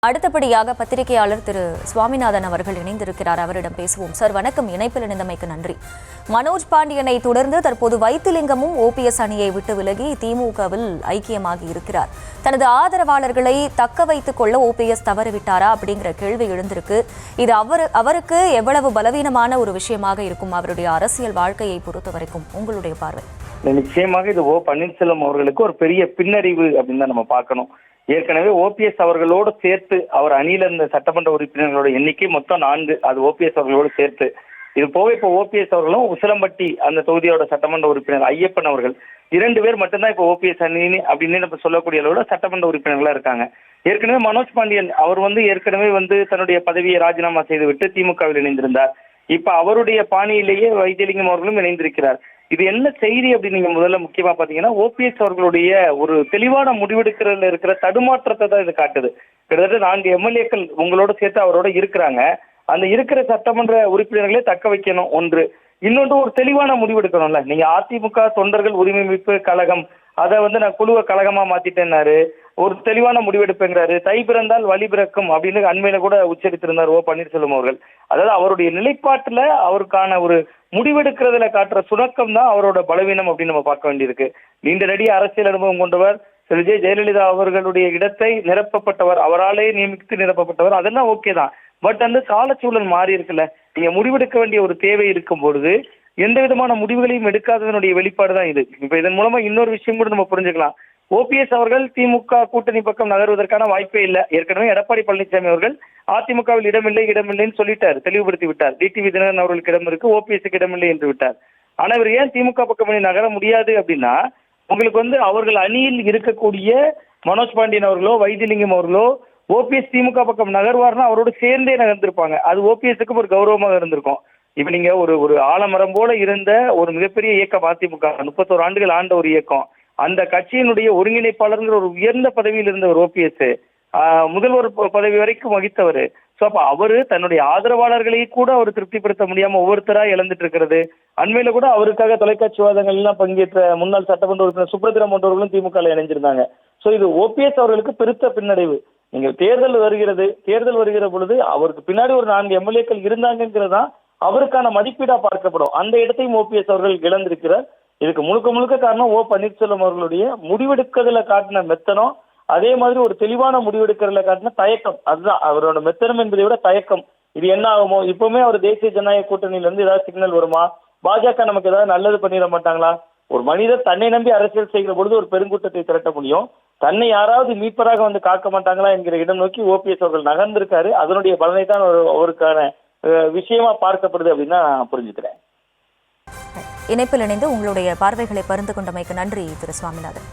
அடுத்தபடியாக பத்திரிகையாளர் திரு சுவாமிநாதன் அவர்கள் இணைந்திருக்கிறார். அவரிடம் பேசுவோம். சார் வணக்கம். இணைப்பில் இணைந்தமைக்கு நன்றி. மனோஜ் பாண்டியனை தொடர்ந்து தற்போது வைத்திலிங்கமும் ஓபிஎஸ் அணியை விட்டு விலகி திமுகவில் ஐக்கியமாகி இருக்கிறார். தனது ஆதரவாளர்களை தக்க வைத்துக் கொள்ள ஓபிஎஸ் தவறிவிட்டாரா அப்படிங்கிற கேள்வி எழுந்திருக்கு. இது அவருக்கு எவ்வளவு பலவீனமான ஒரு விஷயமாக இருக்கும் அவருடைய அரசியல் வாழ்க்கையை பொறுத்த வரைக்கும் உங்களுடைய பார்வை? நிச்சயமாக இது பன்னீர்செல்வம் அவர்களுக்கு ஒரு பெரிய பின்னறிவு அப்படின்னு தான் நம்ம பார்க்கணும். ஏற்கனவே ஓபிஎஸ் அவர்களோடு சேர்த்து அவர் அணியில இருந்த சட்டமன்ற உறுப்பினர்களோட எண்ணிக்கை மொத்தம் 4. அது ஓபிஎஸ் அவர்களோடு சேர்த்து. இது போக இப்போ ஓபிஎஸ் அவர்களும் உசிலம்பட்டி அந்த தொகுதியோட சட்டமன்ற உறுப்பினர் ஐயப்பன் அவர்கள் 2 பேர் மட்டும்தான் இப்போ ஓபிஎஸ் அணி அப்படின்னு நம்ம சொல்லக்கூடிய அளவோட சட்டமன்ற உறுப்பினர்களா இருக்காங்க. ஏற்கனவே மனோஜ் பாண்டியன் அவர் ஏற்கனவே தன்னுடைய பதவியை ராஜினாமா செய்துவிட்டு திமுகவில் இணைந்திருந்தார். இப்ப அவருடைய பாணியிலேயே வைத்திலிங்கம் அவர்களும் இணைந்திருக்கிறார். இது என்ன செய்தி அப்படின்னு நீங்க முதல்ல முக்கியமா பாத்தீங்கன்னா, ஓபிஎஸ் அவர்களுடைய ஒரு தெளிவான முடிவெடுக்கிறதுல இருக்கிற தடுமாற்றத்தை தான் இது காட்டுது. கிட்டத்தட்ட 4 எம்எல்ஏக்கள் உங்களோட சேர்த்து அவரோட இருக்கிறாங்க. அந்த இருக்கிற சட்டமன்ற உறுப்பினர்களே தக்க வைக்கணும் ஒன்று. இன்னொன்று ஒரு தெளிவான முடிவெடுக்கணும்ல. நீங்க அதிமுக தொண்டர்கள் உரிமை மீட்பு கழகம் அதை நான் குழுவை கழகமா மாத்திட்டேன்னாரு. ஒரு தெளிவான முடிவெடுப்புங்கிறாரு. தை பிறந்தால் வழி பிறக்கும் அப்படின்னு அண்மையில கூட உச்சரித்திருந்தார் பன்னீர்செல்வம் அவர்கள். அதாவது அவருடைய நிலைப்பாட்டுல அவருக்கான ஒரு முடிவெடுக்கிறதுல காட்டுற சுணக்கம் தான் அவரோட பலவீனம் அப்படின்னு நம்ம பார்க்க வேண்டியிருக்கு. நீண்ட நெடிய அரசியல் அனுபவம் கொண்டவர். திரு ஜெயலலிதா அவர்களுடைய இடத்தை நிரப்பப்பட்டவர், அவராலே நியமித்து நிரப்பப்பட்டவர். அதெல்லாம் ஓகே தான். பட் அந்த காலச்சூழல் மாறி இருக்குல்ல. நீங்க முடிவெடுக்க வேண்டிய ஒரு தேவை இருக்கும் பொழுது எந்த விதமான முடிவுகளையும் எடுக்காததனுடைய வெளிப்பாடு தான் இது. இப்ப இதன் மூலமா இன்னொரு விஷயம் கூட நம்ம புரிஞ்சுக்கலாம். ஓபிஎஸ் அவர்கள் திமுக கூட்டணி பக்கம் நகர்வதற்கான வாய்ப்பே இல்லை. ஏற்கனவே எடப்பாடி பழனிசாமி அவர்கள் அதிமுகவில் இடமில்லைன்னு சொல்லிட்டார், தெளிவுபடுத்தி விட்டார். டிடிவி தினகரன் அவர்களுக்கு இடம் இருக்கு, ஓபிஎஸ்க்கு இடமில்லை என்று விட்டார். ஆனா இவர் ஏன் திமுக பக்கம் நகர முடியாது அப்படின்னா, உங்களுக்கு அவர்கள் அணியில் இருக்கக்கூடிய மனோஜ் பாண்டியன் அவர்களோ வைத்திலிங்கம் அவர்களோ ஓபிஎஸ் திமுக பக்கம் நகர்வார்னா அவரோடு சேர்ந்தே நகர்ந்திருப்பாங்க. அது ஓபிஎஸ்க்கும் ஒரு கௌரவமாக இருந்திருக்கும். இப்ப நீங்க ஒரு ஆலமரம் போல இருந்த ஒரு மிகப்பெரிய இயக்கம் அதிமுக 31 ஆண்டுகள் ஆண்ட ஒரு இயக்கம். அந்த கட்சியினுடைய ஒருங்கிணைப்பாளர் ஒரு உயர்ந்த பதவியில் இருந்தவர் ஓபிஎஸ், முதல்வர் பதவி வரைக்கும் வகித்தவர். ஸோ அப்ப அவரு தன்னுடைய ஆதரவாளர்களை கூட அவர் திருப்திப்படுத்த முடியாம ஒவ்வொருத்தரா இழந்துட்டு இருக்கிறது. அண்மையில கூட அவருக்காக தொலைக்காட்சி வாதங்கள் எல்லாம் பங்கேற்ற முன்னாள் சட்டமன்ற உறுப்பினர் சுப்ரத்திரம் போன்றவர்களும் திமுக இணைஞ்சிருந்தாங்க. ஸோ இது ஓபிஎஸ் அவர்களுக்கு பெருத்த பின்னடைவு. நீங்கள் தேர்தல் வருகிற பொழுது அவருக்கு பின்னாடி ஒரு 4 எம்எல்ஏக்கள் இருந்தாங்கிறது தான் அவருக்கான மதிப்பீடா பார்க்கப்படும். அந்த இடத்தையும் ஓபிஎஸ் அவர்கள் இழந்திருக்கிறார். இதுக்கு முழுக்க காரணம் பன்னீர்செல்வம் அவர்களுடைய முடிவெடுக்கிறதுல காட்டின மெத்தனம், அதே மாதிரி ஒரு தெளிவான முடிவெடுக்கிறதுல காட்டின தயக்கம். அதுதான் அவரோட மெத்தனம் என்பதை விட தயக்கம். இது என்ன ஆகுமோ, இப்பவுமே அவர் தேசிய ஜனநாயக கூட்டணியில இருந்து ஏதாவது சிக்னல் வருமா, பாஜக நமக்கு ஏதாவது நல்லது பண்ணிட மாட்டாங்களா? ஒரு மனிதர் தன்னை நம்பி அரசியல் செய்கிற பொழுது ஒரு பெருங்கூட்டத்தை திரட்ட முடியும். தன்னை யாராவது மீட்பராக காக்க மாட்டாங்களா என்கிற இடம் நோக்கி ஓபிஎஸ் அவர்கள் நகர்ந்திருக்காரு. அதனுடைய பலனை தான் அவருக்கான விஷயமா பார்க்கப்படுது அப்படின்னு நான் புரிஞ்சுக்கிறேன். இணைப்பில் இணைந்து உங்களுடைய பார்வைகளை பகிர்ந்து கொண்டமைக்கு நன்றி திரு சுவாமிநாதன்.